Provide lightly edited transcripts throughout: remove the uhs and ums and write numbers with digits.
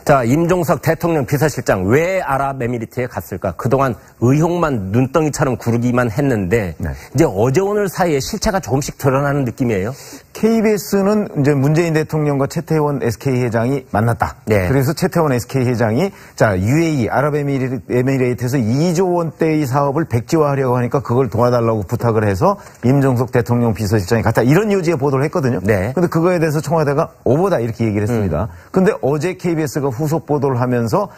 자, 임종석 대통령 비서실장 왜 아랍에미리트에 갔을까? 그동안 의혹만 눈덩이처럼 구르기만 했는데 네. 이제 어제 오늘 사이에 실체가 조금씩 드러나는 느낌이에요. KBS는 이제 문재인 대통령과 최태원 SK 회장이 만났다. 네. 그래서 최태원 SK 회장이 자, UAE 아랍에미레이트에서 2조 원대의 사업을 백지화하려고 하니까 그걸 도와달라고 부탁을 해서 임종석 대통령 비서실장이 갔다. 이런 요지의 보도를 했거든요. 네. 근데 그거에 대해서 청와대가 오보다 이렇게 얘기를 했습니다. 근데 어제 KBS가 후속 보도를 하면서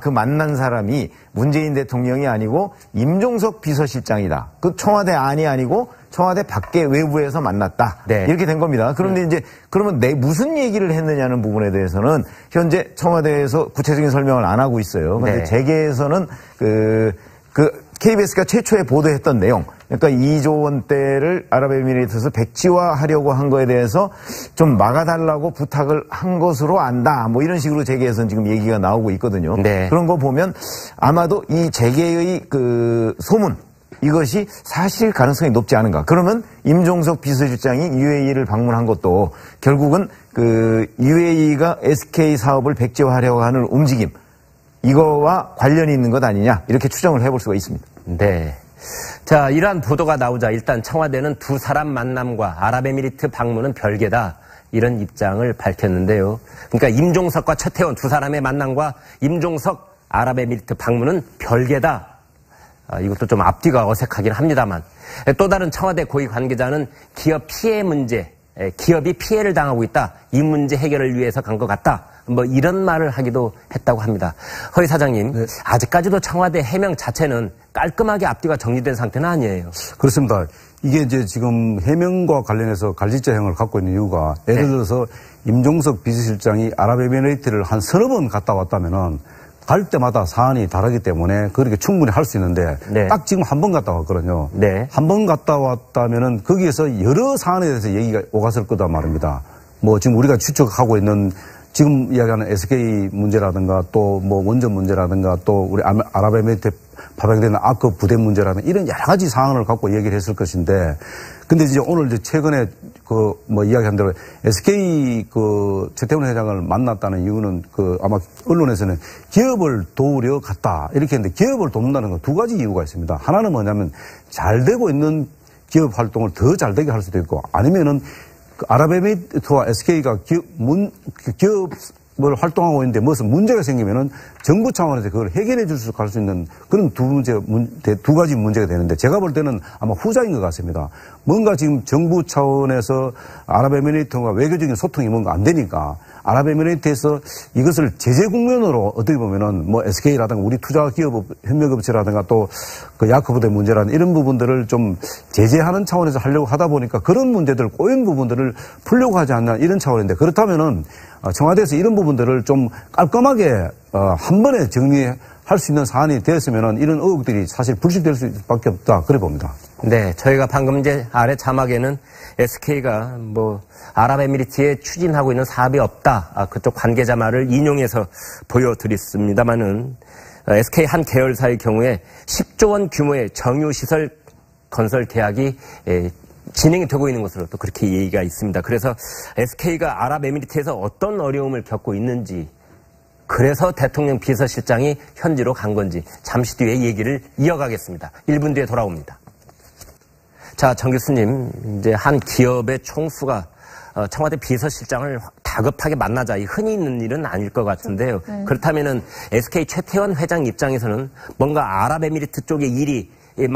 그 만난 사람이 문재인 대통령이 아니고 임종석 비서실장이다. 그 청와대 안이 아니고 청와대 밖에 외부에서 만났다. 네. 이렇게 된 겁니다. 그런데 이제 그러면 무슨 얘기를 했느냐는 부분에 대해서는 현재 청와대에서 구체적인 설명을 안 하고 있어요. 그런데 네. 재계에서는 KBS가 최초에 보도했던 내용, 그러니까 2조 원대를 아랍에미레이트에서 백지화하려고 한 거에 대해서 좀 막아달라고 부탁을 한 것으로 안다. 뭐 이런 식으로 재계에서는 지금 얘기가 나오고 있거든요. 네. 그런 거 보면 아마도 이 재계의 소문, 이것이 사실 가능성이 높지 않은가. 그러면 임종석 비서실장이 UAE를 방문한 것도 결국은 UAE가 SK 사업을 백지화하려고 하는 움직임, 이거와 관련이 있는 것 아니냐, 이렇게 추정을 해볼 수가 있습니다. 네. 자, 이러한 보도가 나오자 일단 청와대는 두 사람 만남과 아랍에미리트 방문은 별개다. 이런 입장을 밝혔는데요. 그러니까 임종석과 최태원 두 사람의 만남과 임종석 아랍에미리트 방문은 별개다. 이것도 좀 앞뒤가 어색하긴 합니다만. 또 다른 청와대 고위 관계자는 기업 피해 문제, 기업이 피해를 당하고 있다. 이 문제 해결을 위해서 간 것 같다. 뭐 이런 말을 하기도 했다고 합니다. 허희 사장님, 네. 아직까지도 청와대 해명 자체는 깔끔하게 앞뒤가 정리된 상태는 아니에요. 그렇습니다. 이게 이제 지금 해명과 관련해서 갈지자형을 갖고 있는 이유가 예를 들어서 임종석 비서실장이 아랍에미레이트를 한 서너 번 갔다 왔다면은 갈 때마다 사안이 다르기 때문에 그렇게 충분히 할 수 있는데 네. 딱 지금 한 번 갔다 왔거든요. 네. 한 번 갔다 왔다면은 거기에서 여러 사안에 대해서 얘기가 오갔을 거다 말입니다. 뭐 지금 우리가 추측하고 있는 지금 이야기하는 SK 문제라든가 또 뭐 원전 문제라든가 또 우리 아랍에미리트 파병되는 아크 부대 문제라든가 이런 여러 가지 사안을 갖고 얘기를 했을 것인데 근데 이제 오늘 이제 최근에 이야기한 대로 SK 최태원 회장을 만났다는 이유는 아마 언론에서는 기업을 도우려 갔다 이렇게 했는데 기업을 돕는다는 건 두 가지 이유가 있습니다. 하나는 뭐냐면 잘 되고 있는 기업 활동을 더 잘 되게 할 수도 있고 아니면은 아랍에미리트와 SK가 기업을 활동하고 있는데 무슨 문제가 생기면은 정부 차원에서 그걸 해결해 줄 수 있는 그런 두 가지 문제가 되는데 제가 볼 때는 아마 후자인 것 같습니다. 뭔가 지금 정부 차원에서 아랍에미리트와 외교적인 소통이 뭔가 안 되니까 아랍에미레이트에서 이것을 제재 국면으로 어떻게 보면은 SK라든가 우리 투자기업 협력업체라든가 또 야크부대 문제라든가 이런 부분들을 좀 제재하는 차원에서 하려고 하다 보니까 그런 문제들 꼬인 부분들을 풀려고 하지 않나 이런 차원인데 그렇다면은 청와대에서 이런 부분들을 좀 깔끔하게 한 번에 정리할 수 있는 사안이 되었으면은 이런 의혹들이 사실 불식될 수밖에 없다 그래 봅니다. 네, 저희가 방금 이제 아래 자막에는 SK가 아랍에미리트에 추진하고 있는 사업이 없다. 그쪽 관계자 말을 인용해서 보여드렸습니다만은 SK 한 계열사의 경우에 10조 원 규모의 정유시설 건설 계약이 진행이 되고 있는 것으로 또 그렇게 얘기가 있습니다. 그래서 SK가 아랍에미리트에서 어떤 어려움을 겪고 있는지 그래서 대통령 비서실장이 현지로 간 건지 잠시 뒤에 얘기를 이어가겠습니다. 1분 뒤에 돌아옵니다. 자, 정 교수님, 이제 한 기업의 총수가 청와대 비서실장을 다급하게 만나자. 이 흔히 있는 일은 아닐 것 같은데요. 네. 그렇다면은 SK 최태원 회장 입장에서는 뭔가 아랍에미리트 쪽의 일이 이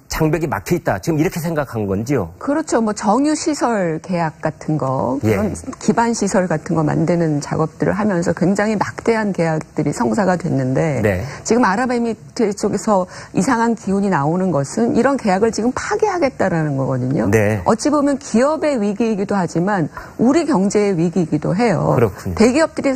장벽이 막혀 있다. 지금 이렇게 생각한 건지요? 그렇죠. 정유 시설 계약 같은 거, 그런 기반 시설 같은 거 만드는 작업들을 하면서 굉장히 막대한 계약들이 성사가 됐는데 네. 지금 아랍에미리트 쪽에서 이상한 기운이 나오는 것은 이런 계약을 지금 파기하겠다라는 거거든요. 네. 어찌 보면 기업의 위기이기도 하지만 우리 경제의 위기이기도 해요. 그렇군요. 대기업들이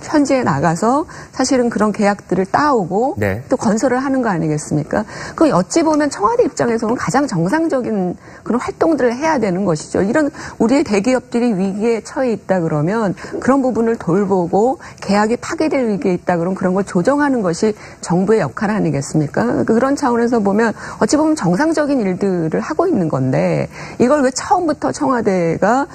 현지에 나가서 사실은 그런 계약들을 따오고 네. 또 건설을 하는 거 아니겠습니까? 그 어찌 보면 청와대 입장에서는 가장 정상적인 그런 활동들을 해야 되는 것이죠. 이런 우리의 대기업들이 위기에 처해 있다 그러면 그런 부분을 돌보고 계약이 파괴될 위기에 있다 그러면 그런 걸 조정하는 것이 정부의 역할 아니겠습니까? 그런 차원에서 보면 어찌 보면 정상적인 일들을 하고 있는 건데 이걸 왜 처음부터 청와대가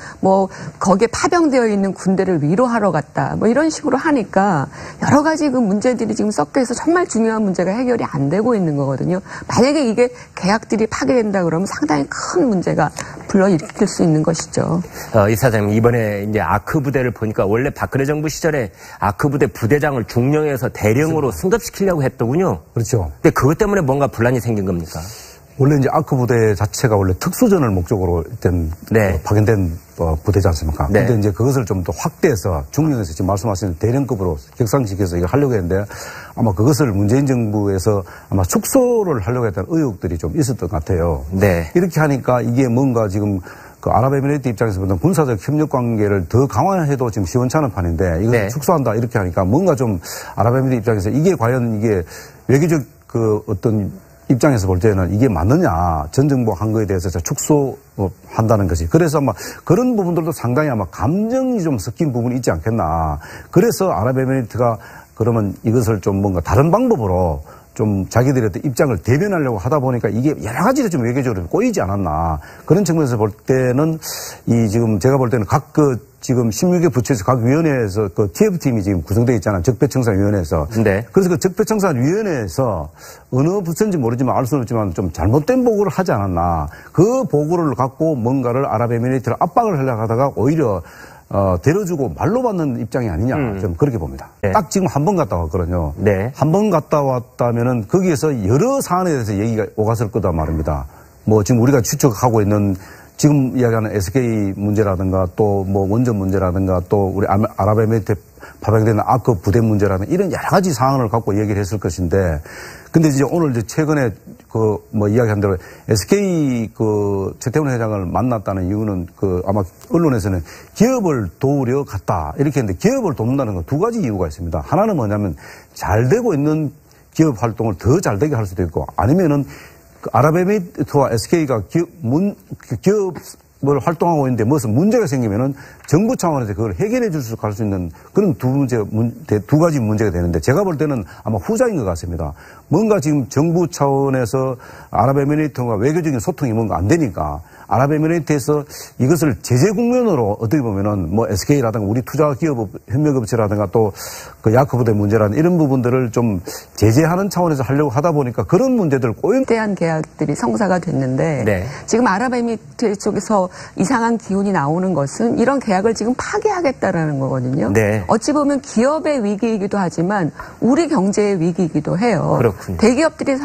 거기에 파병되어 있는 군대를 위로하러 갔다 이런 이런 식으로 하니까 여러 가지 그 문제들이 지금 섞여 있어 정말 중요한 문제가 해결이 안 되고 있는 거거든요. 만약에 이게 계약들이 파괴된다 그러면 상당히 큰 문제가 불러일으킬 수 있는 것이죠. 이 사장님, 이번에 이제 아크 부대를 보니까 원래 박근혜 정부 시절에 아크 부대 부대장을 중령에서 대령으로 승급시키려고 했더군요. 그렇죠. 근데 그것 때문에 뭔가 분란이 생긴 겁니까? 원래 이제 아크 부대 자체가 원래 특수전을 목적으로 일단 네. 파견된 부대지 않습니까? 네. 근데 이제 그것을 좀 더 확대해서 중령에서 지금 말씀하신 대령급으로 격상시켜서 이걸 하려고 했는데 아마 그것을 문재인 정부에서 아마 축소를 하려고 했던 의혹들이 좀 있었던 것 같아요. 네. 이렇게 하니까 이게 뭔가 지금 그 아랍에미레이트 입장에서 보면 군사적 협력 관계를 더 강화해도 지금 시원찮은 판인데 이걸 네. 축소한다 이렇게 하니까 뭔가 좀 아랍에미레이트 입장에서 이게 과연 이게 외교적 그 어떤 입장에서 볼 때는 이게 맞느냐, 전 정부 한 거에 대해서 축소한다는 것이. 그래서 아마 그런 부분들도 상당히 아마 감정이 좀 섞인 부분이 있지 않겠나. 그래서 아랍에미리트가 그러면 이것을 좀 뭔가 다른 방법으로 좀 자기들의 입장을 대변하려고 하다 보니까 이게 여러 가지로 좀 외교적으로 꼬이지 않았나. 그런 측면에서 볼 때는 이 지금 제가 볼 때는 각 지금 16개 부처에서 각 위원회에서 그 TF팀이 지금 구성되어 있잖아요. 적폐청산위원회에서. 네. 그래서 그 적폐청산위원회에서 어느 부처인지 모르지만 알 수는 없지만 좀 잘못된 보고를 하지 않았나. 그 보고를 갖고 뭔가를 아랍에미레이트를 압박을 하려고 하다가 오히려 데려주고 말로 받는 입장이 아니냐. 좀 그렇게 봅니다. 네. 딱 지금 한 번 갔다 왔거든요. 네. 한 번 갔다 왔다면은 거기에서 여러 사안에 대해서 얘기가 오갔을 거다 말입니다. 뭐 지금 우리가 추측하고 있는 지금 이야기하는 SK 문제라든가 또 뭐 원전 문제라든가 또 우리 아랍에미리트 파병되는 아크 부대 문제라든가 이런 여러 가지 사안을 갖고 얘기를 했을 것인데 근데 이제 오늘 이제 최근에 그 뭐 이야기한 대로 SK 그 최태원 회장을 만났다는 이유는 그 아마 언론에서는 기업을 도우려 갔다 이렇게 했는데 기업을 돕는다는 건 두 가지 이유가 있습니다. 하나는 뭐냐면 잘 되고 있는 기업 활동을 더 잘 되게 할 수도 있고 아니면은 그 아랍에미리트와 SK가 기업을 활동하고 있는데 무슨 문제가 생기면은 정부 차원에서 그걸 해결해 줄 수 있는 그런 두 가지 문제가 되는데 제가 볼 때는 아마 후자인 것 같습니다. 뭔가 지금 정부 차원에서 아랍에미리트와 외교적인 소통이 뭔가 안 되니까 아랍에미리트에서 이것을 제재 국면으로 어떻게 보면은 뭐 SK라든가 우리 투자기업 협력업체라든가 또 그 야크 부대 문제라는 이런 부분들을 좀 제재하는 차원에서 하려고 하다 보니까 그런 문제들 대한 계약들이 성사가 됐는데 네. 지금 아랍에미리트 쪽에서 이상한 기운이 나오는 것은 이런 계약을 지금 파기하겠다라는 거거든요. 네. 어찌 보면 기업의 위기이기도 하지만 우리 경제의 위기이기도 해요. 그렇군요. 대기업들이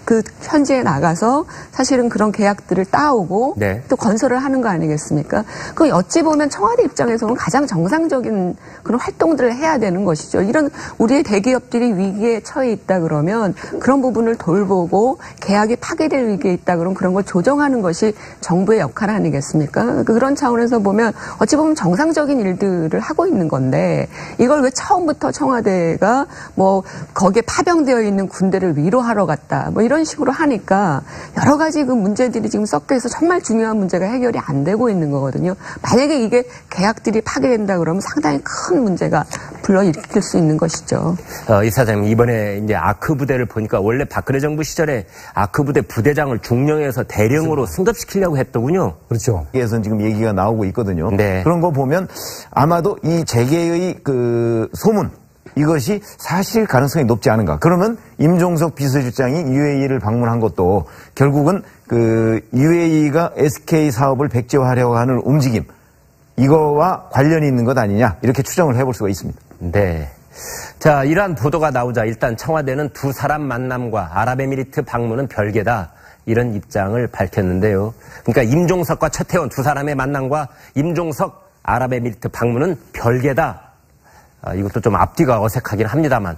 그 현지에 나가서 사실은 그런 계약들을 따오고 네. 또 건설을 하는 거 아니겠습니까? 그 어찌 보면 청와대 입장에서는 가장 정상적인 그런 활동들을 해야 되는 것이죠. 이런 우리의 대기업들이 위기에 처해 있다 그러면 그런 부분을 돌보고 계약이 파괴될 위기에 있다 그러면 그런 걸 조정하는 것이 정부의 역할 아니겠습니까? 그런 차원에서 보면 어찌 보면 정상적인 일들을 하고 있는 건데 이걸 왜 처음부터 청와대가 뭐 거기에 파병되어 있는 군대를 위로하러 갔다 뭐 이런 식으로 하니까 여러 가지 그 문제들이 지금 섞여 있어 정말 중요한 문제가 해결이 안 되고 있는 거거든요. 만약에 이게 계약들이 파괴된다 그러면 상당히 큰 문제가 불러일으킬 수 있는 것이죠. 이 사장님, 이번에 이제 아크 부대를 보니까 원래 박근혜 정부 시절에 아크 부대 부대장을 중령에서 대령으로 승급시키려고 했더군요. 그렇죠. 에서 지금 얘기가 나오고 있거든요. 네. 그런 거 보면 아마도 이 재계의 그 소문 이것이 사실 가능성이 높지 않은가. 그러면 임종석 비서실장이 UAE를 방문한 것도 결국은 그 UAE가 SK 사업을 백지화하려고 하는 움직임 이거와 관련이 있는 것 아니냐 이렇게 추정을 해볼 수가 있습니다. 네. 자, 이러한 보도가 나오자 일단 청와대는 두 사람 만남과 아랍에미리트 방문은 별개다. 이런 입장을 밝혔는데요. 그러니까 임종석과 최태원 두 사람의 만남과 임종석 아랍에미리트 방문은 별개다. 이것도 좀 앞뒤가 어색하긴 합니다만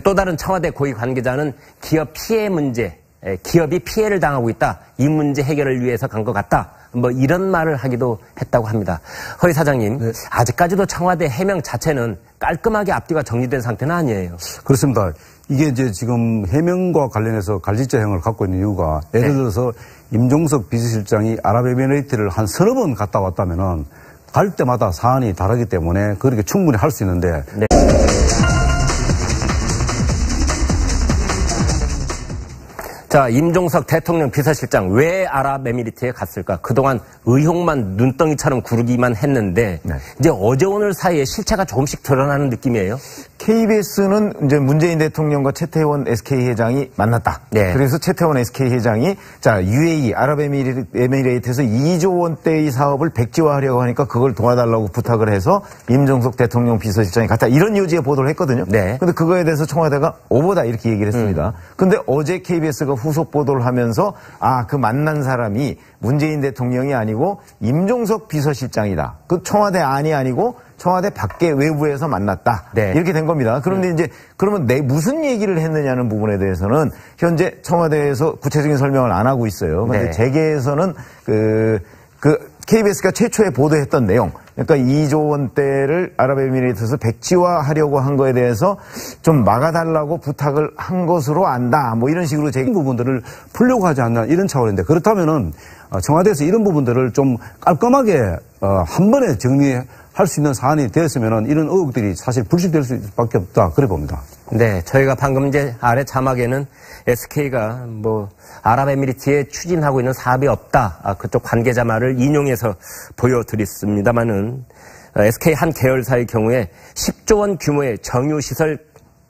또 다른 청와대 고위 관계자는 기업 피해 문제, 기업이 피해를 당하고 있다. 이 문제 해결을 위해서 간 것 같다. 뭐 이런 말을 하기도 했다고 합니다. 허희 사장님, 네. 아직까지도 청와대 해명 자체는 깔끔하게 앞뒤가 정리된 상태는 아니에요. 그렇습니다. 이게 이제 지금 해명과 관련해서 갈지자형을 갖고 있는 이유가 예를 들어서 임종석 비서실장이 아랍에미레이트를 한 서너 번 갔다 왔다면은 갈 때마다 사안이 다르기 때문에 그렇게 충분히 할 수 있는데. 네. 자, 자, 임종석 대통령 비서실장 왜 아랍에미리트에 갔을까? 그동안 의혹만 눈덩이처럼 구르기만 했는데 네. 이제 어제 오늘 사이에 실체가 조금씩 드러나는 느낌이에요. KBS는 이제 문재인 대통령과 최태원 SK 회장이 만났다. 네. 그래서 최태원 SK 회장이 자, UAE 아랍에미레이트에서 2조 원대의 사업을 백지화하려고 하니까 그걸 도와달라고 부탁을 해서 임종석 대통령 비서실장이 갔다. 이런 요지의 보도를 했거든요. 네. 근데 그거에 대해서 청와대가 오보다 이렇게 얘기를 했습니다. 근데 어제 KBS가 후속 보도를 하면서 그 만난 사람이 문재인 대통령이 아니고 임종석 비서실장이다. 그 청와대 안이 아니고 청와대 밖에 외부에서 만났다. 네. 이렇게 된 겁니다. 그런데 이제 그러면 무슨 얘기를 했느냐는 부분에 대해서는 현재 청와대에서 구체적인 설명을 안 하고 있어요. 그런데 네. 재계에서는 KBS가 최초에 보도했던 내용, 그러니까 2조 원대를 아랍에미리트에서 백지화하려고 한 거에 대해서 좀 막아달라고 부탁을 한 것으로 안다. 뭐 이런 식으로 이 부분들을 풀려고 하지 않나 이런 차원인데 그렇다면은 청와대에서 이런 부분들을 좀 깔끔하게 한 번에 정리할 수 있는 사안이 되었으면은 이런 의혹들이 사실 불식될 수밖에 없다. 그래 봅니다. 네, 저희가 방금 이제 아래 자막에는 SK가 아랍에미리트에 추진하고 있는 사업이 없다. 그쪽 관계자 말을 인용해서 보여드렸습니다만은 SK 한 계열사의 경우에 10조 원 규모의 정유시설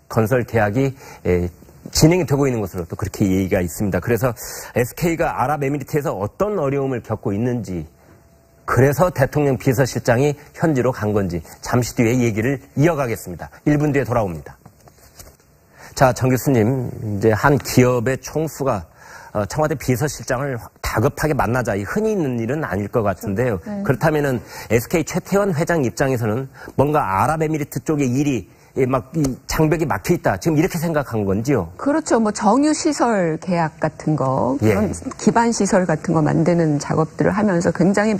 건설 계약이 진행이 되고 있는 것으로 또 그렇게 얘기가 있습니다. 그래서 SK가 아랍에미리트에서 어떤 어려움을 겪고 있는지 그래서 대통령 비서실장이 현지로 간 건지 잠시 뒤에 얘기를 이어가겠습니다. 1분 뒤에 돌아옵니다. 자, 정 교수님, 이제 한 기업의 총수가 청와대 비서실장을 다급하게 만나자 흔히 있는 일은 아닐 것 같은데요. 네. 그렇다면은 SK 최태원 회장 입장에서는 뭔가 아랍에미리트 쪽의 일이 장벽이 막혀 있다. 지금 이렇게 생각한 건지요? 그렇죠. 뭐 정유시설 계약 같은 거, 그런 기반 시설 같은 거 만드는 작업들을 하면서 굉장히